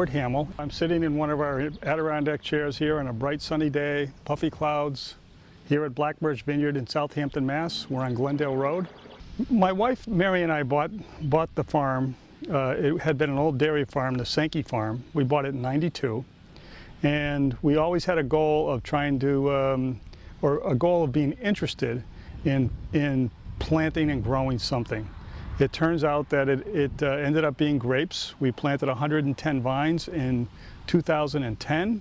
Robert Hamill. I'm sitting in one of our Adirondack chairs here on a bright sunny day, puffy clouds, here at Birch Vineyard in Southampton, Mass. We're on Glendale Road. My wife Mary and I bought the farm. It had been an old dairy farm, the Sankey farm. We bought it in '92, and we always had a goal of trying to, or a goal of being interested in planting and growing something. It turns out that it ended up being grapes. We planted 110 vines in 2010,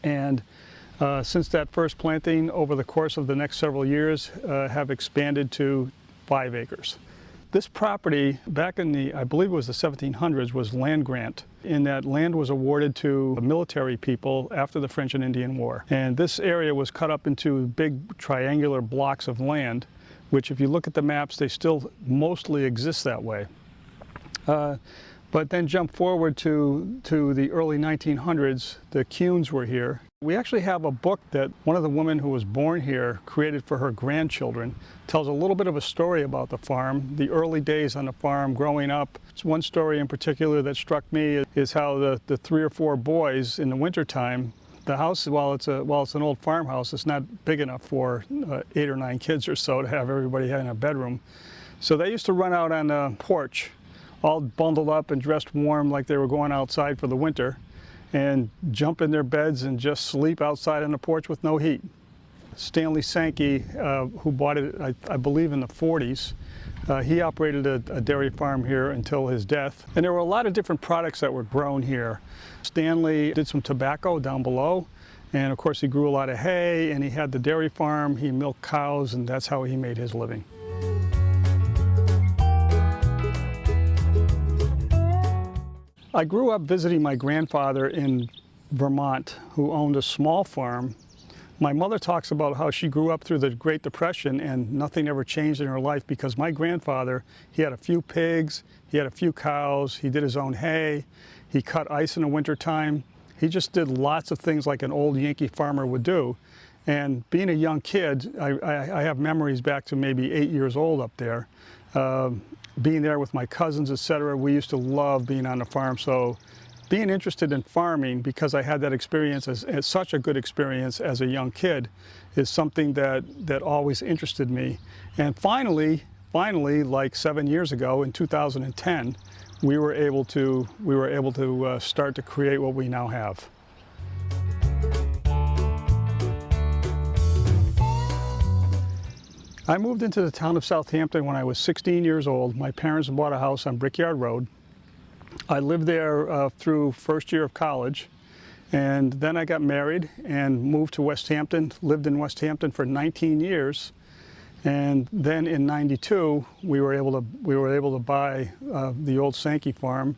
and since that first planting, over the course of the next several years, have expanded to 5 acres. This property, back in the, I believe it was the 1700s, was land grant. And that land was awarded to military people after the French and Indian War. And this area was cut up into big triangular blocks of land, which if you look at the maps, they still mostly exist that way. But then jump forward to the early 1900s, the Kuhns were here. We actually have a book that one of the women who was born here created for her grandchildren. Tells a little bit of a story about the farm, the early days on the farm, growing up. One story in particular that struck me is how the 3 or 4 boys in the wintertime, the house, while it's an old farmhouse, it's not big enough for 8 or 9 kids or so to have everybody in a bedroom. So they used to run out on the porch, all bundled up and dressed warm like they were going outside for the winter, and jump in their beds and just sleep outside on the porch with no heat. Stanley Sankey, who bought it, I believe, in the 40s, he operated a dairy farm here until his death. And there were a lot of different products that were grown here. Stanley did some tobacco down below, and of course he grew a lot of hay, and he had the dairy farm, he milked cows, and that's how he made his living. I grew up visiting my grandfather in Vermont, who owned a small farm. My mother talks about how she grew up through the Great Depression and nothing ever changed in her life because my grandfather, he had a few pigs, he had a few cows, he did his own hay, he cut ice in the wintertime. He just did lots of things like an old Yankee farmer would do. And being a young kid, I have memories back to maybe 8 years old up there. Being there with my cousins, etc., we used to love being on the farm. So being interested in farming, because I had that experience as such a good experience as a young kid, is something that always interested me. And finally, like 7 years ago in 2010, we were able to start to create what we now have. I moved into the town of Southampton when I was 16 years old. My parents bought a house on Brickyard Road. I lived there through first year of college, and then I got married and moved to Westhampton, lived in Westhampton for 19 years, and then in '92 we were able to buy the old Sankey farm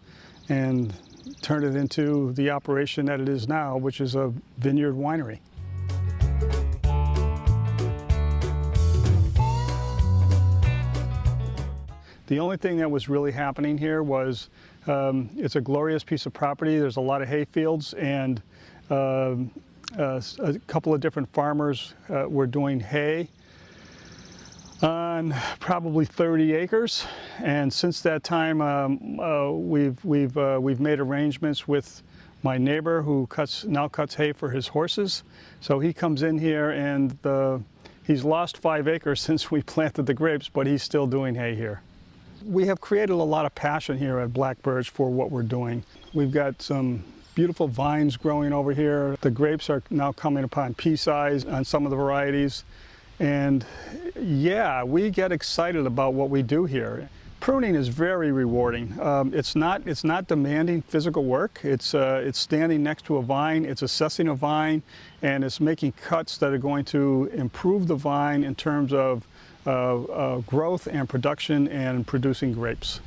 and turn it into the operation that it is now, which is a vineyard winery. The only thing that was really happening here was it's a glorious piece of property. There's a lot of hay fields, and a couple of different farmers were doing hay on probably 30 acres. And since that time, we've made arrangements with my neighbor who now cuts hay for his horses. So he comes in here, and he's lost 5 acres since we planted the grapes, but he's still doing hay here. We have created a lot of passion here at Black Birch for what we're doing. We've got some beautiful vines growing over here. The grapes are now coming upon pea size on some of the varieties. And yeah, we get excited about what we do here. Pruning is very rewarding. It's not demanding physical work. It's standing next to a vine, it's assessing a vine, and it's making cuts that are going to improve the vine in terms of growth and production and producing grapes.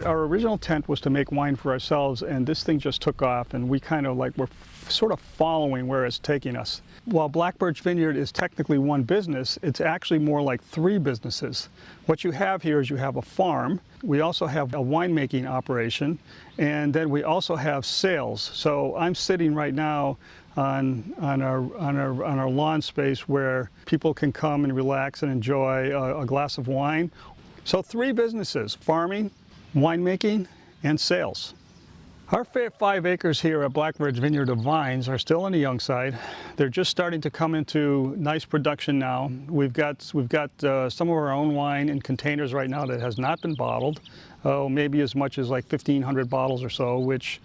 Our original intent was to make wine for ourselves, and this thing just took off, and we kind of like we're sort of following where it's taking us. While Black Birch Vineyard is technically one business, it's actually more like 3 businesses. What you have here is you have a farm, we also have a winemaking operation, and then we also have sales. So I'm sitting right now on our lawn space where people can come and relax and enjoy a glass of wine. So 3 businesses: farming, winemaking, and sales. Our 5 acres here at Black Birch Vineyard of vines are still on the young side. They're just starting to come into nice production now. We've got some of our own wine in containers right now that has not been bottled. Maybe as much as like 1,500 bottles or so, which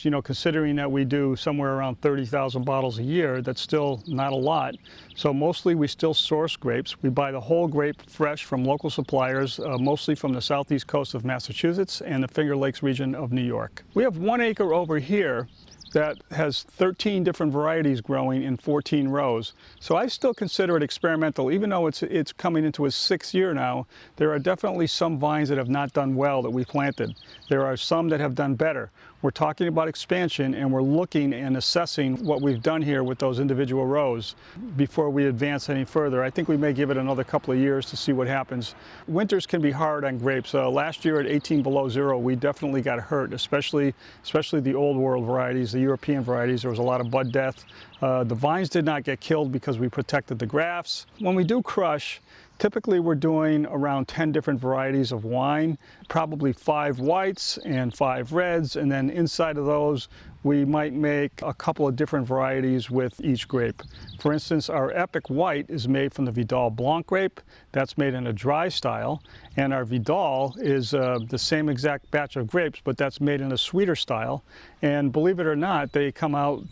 you know, considering that we do somewhere around 30,000 bottles a year, that's still not a lot. So mostly we still source grapes. We buy the whole grape fresh from local suppliers, mostly from the southeast coast of Massachusetts and the Finger Lakes region of New York. We have 1 acre over here that has 13 different varieties growing in 14 rows. So I still consider it experimental. Even though it's coming into its 6th year now, there are definitely some vines that have not done well that we planted. There are some that have done better. We're talking about expansion, and we're looking and assessing what we've done here with those individual rows before we advance any further. I think we may give it another couple of years to see what happens. Winters can be hard on grapes. Last year at 18 below zero, we definitely got hurt, especially the old world varieties, the European varieties. There was a lot of bud death. The vines did not get killed because we protected the grafts. When we do crush, typically we're doing around 10 different varieties of wine, probably 5 whites and 5 reds, and then inside of those we might make a couple of different varieties with each grape. For instance, our Epic White is made from the Vidal Blanc grape. That's made in a dry style, and our Vidal is the same exact batch of grapes, but that's made in a sweeter style. And believe it or not, they come out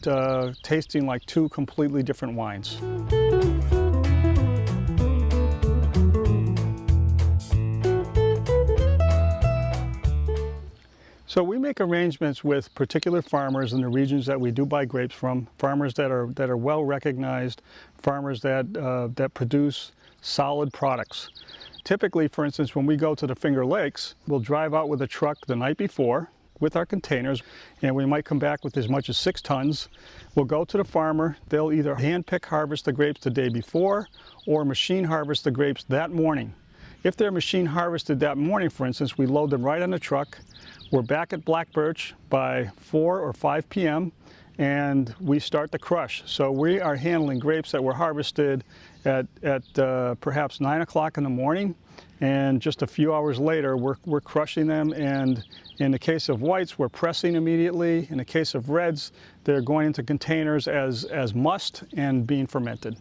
tasting like 2 completely different wines. So we make arrangements with particular farmers in the regions that we do buy grapes from, farmers that are well recognized, farmers that produce solid products. Typically, for instance, when we go to the Finger Lakes, we'll drive out with a truck the night before with our containers, and we might come back with as much as 6 tons. We'll go to the farmer. They'll either hand-pick harvest the grapes the day before or machine harvest the grapes that morning. If they're machine harvested that morning, for instance, we load them right on the truck. We're back at Black Birch by 4 or 5 p.m. and we start the crush. So we are handling grapes that were harvested at perhaps 9 o'clock in the morning, and just a few hours later we're crushing them. And in the case of whites, we're pressing immediately. In the case of reds, they're going into containers as must and being fermented.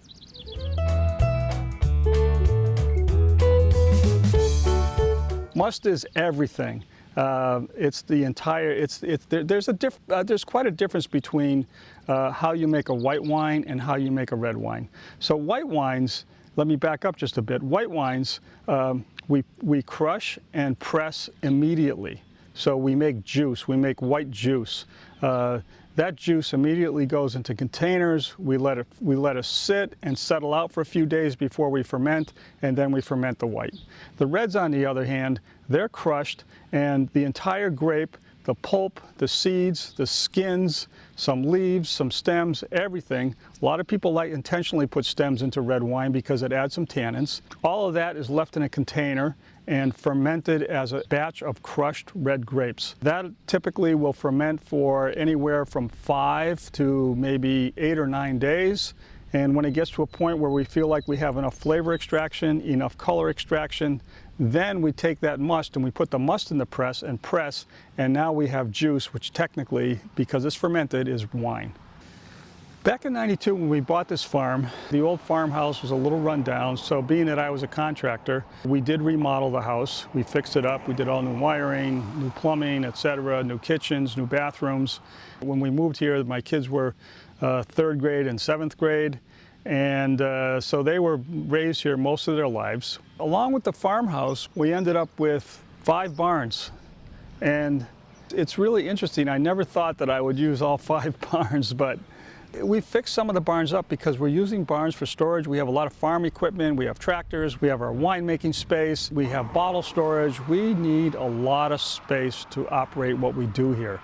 Must is everything. It's the entire. There's quite a difference between how you make a white wine and how you make a red wine. So white wines. Let me back up just a bit. White wines, we crush and press immediately. So we make juice. We make white juice. That juice immediately goes into containers. We let it sit and settle out for a few days before we ferment, and then we ferment the white. The reds, on the other hand, they're crushed, and the entire grape, the pulp, the seeds, the skins, some leaves, some stems, everything. A lot of people intentionally put stems into red wine because it adds some tannins. All of that is left in a container and fermented as a batch of crushed red grapes. That typically will ferment for anywhere from 5 to maybe 8 or 9 days. And when it gets to a point where we feel like we have enough flavor extraction, enough color extraction, then we take that must and we put the must in the press, and now we have juice, which technically, because it's fermented, is wine. Back in '92, when we bought this farm, the old farmhouse was a little run down, so being that I was a contractor, we did remodel the house. We fixed it up. We did all new wiring, new plumbing, etc., new kitchens, new bathrooms. When we moved here, my kids were 3rd grade and 7th grade, and so they were raised here most of their lives. Along with the farmhouse, we ended up with 5 barns, and it's really interesting. I never thought that I would use all 5 barns, but we fixed some of the barns up because we're using barns for storage. We have a lot of farm equipment, we have tractors, we have our winemaking space, we have bottle storage. We need a lot of space to operate what we do here.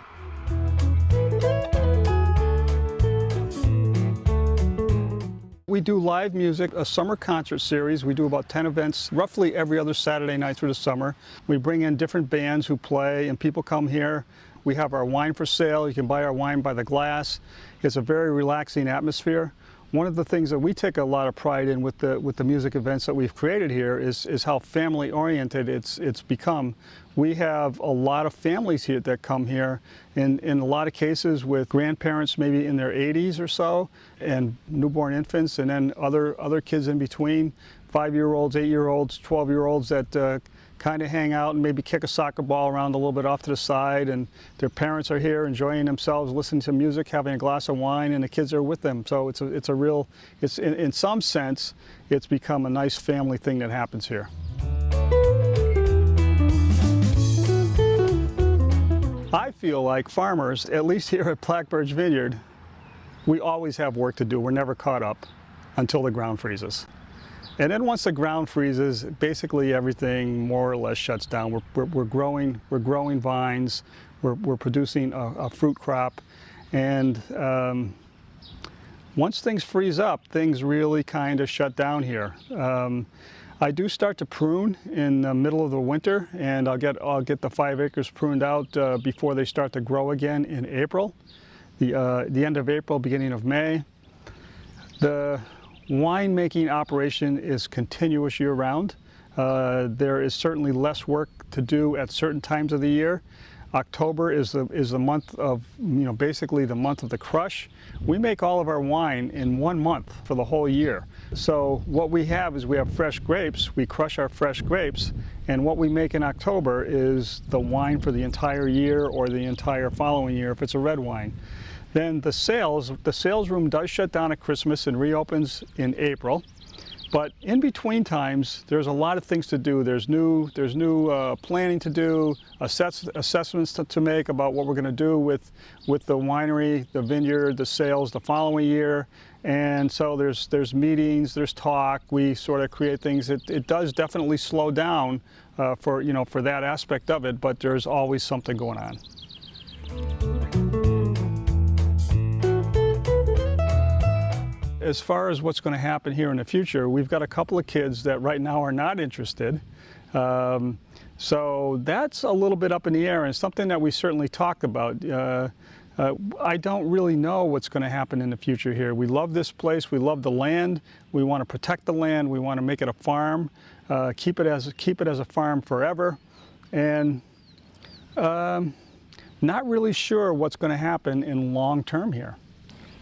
We do live music, a summer concert series. We do about 10 events roughly every other Saturday night through the summer. We bring in different bands who play, and people come here. We have our wine for sale. You can buy our wine by the glass. It's a very relaxing atmosphere. One of the things that we take a lot of pride in with the music events that we've created here is how family oriented it's become. We have a lot of families here that come here, in a lot of cases with grandparents maybe in their 80s or so, and newborn infants, and then other kids in between, 5-year-olds, 8-year-olds, 12-year-olds that kind of hang out and maybe kick a soccer ball around a little bit off to the side, and their parents are here enjoying themselves, listening to music, having a glass of wine, and the kids are with them. So it's in some sense, it's become a nice family thing that happens here. I feel like farmers, at least here at Black Birch Vineyard, we always have work to do. We're never caught up until the ground freezes. And then once the ground freezes, basically everything more or less shuts down. We're growing vines, we're producing a fruit crop, and once things freeze up, things really kind of shut down here. I do start to prune in the middle of the winter, and I'll get the 5 acres pruned out before they start to grow again in April, the end of April, beginning of May. The winemaking operation is continuous year-round. There is certainly less work to do at certain times of the year. October is the month of, basically the month of the crush. We make all of our wine in 1 month for the whole year. So what we have is we have fresh grapes. We crush our fresh grapes, and what we make in October is the wine for the entire year or the entire following year if it's a red wine. Then the sales room does shut down at Christmas and reopens in April. But in between times, there's a lot of things to do. There's new planning to do, assessments to make about what we're going to do with the winery, the vineyard, the sales the following year. And so there's meetings, there's talk. We sort of create things. It does definitely slow down for that aspect of it, but there's always something going on. As far as what's going to happen here in the future, we've got a couple of kids that right now are not interested. So that's a little bit up in the air, and something that we certainly talked about. I don't really know what's going to happen in the future here. We love this place. We love the land. We want to protect the land. We want to make it a farm, keep it as a farm forever, and not really sure what's going to happen in long term here.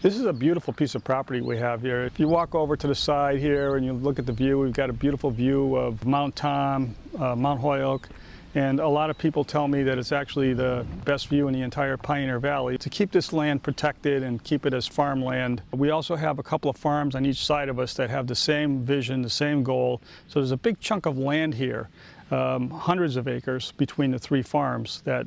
This is a beautiful piece of property we have here. If you walk over to the side here and you look at the view, we've got a beautiful view of Mount Tom, Mount Holyoke, and a lot of people tell me that it's actually the best view in the entire Pioneer Valley. To keep this land protected and keep it as farmland, we also have a couple of farms on each side of us that have the same vision, the same goal. So there's a big chunk of land here, hundreds of acres between the 3 farms that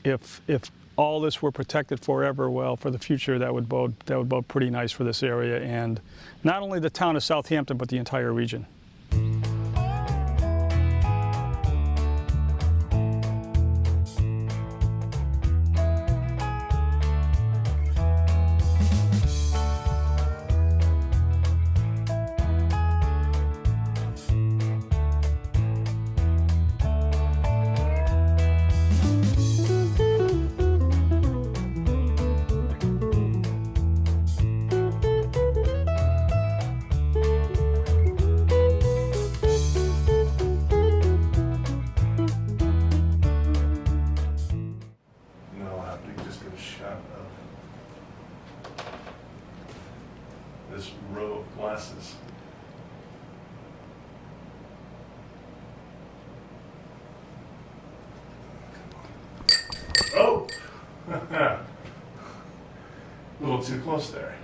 if all this were protected forever, well, for the future, that would bode pretty nice for this area, and not only the town of Southampton, but the entire region. This row of glasses. Oh! A little too close there.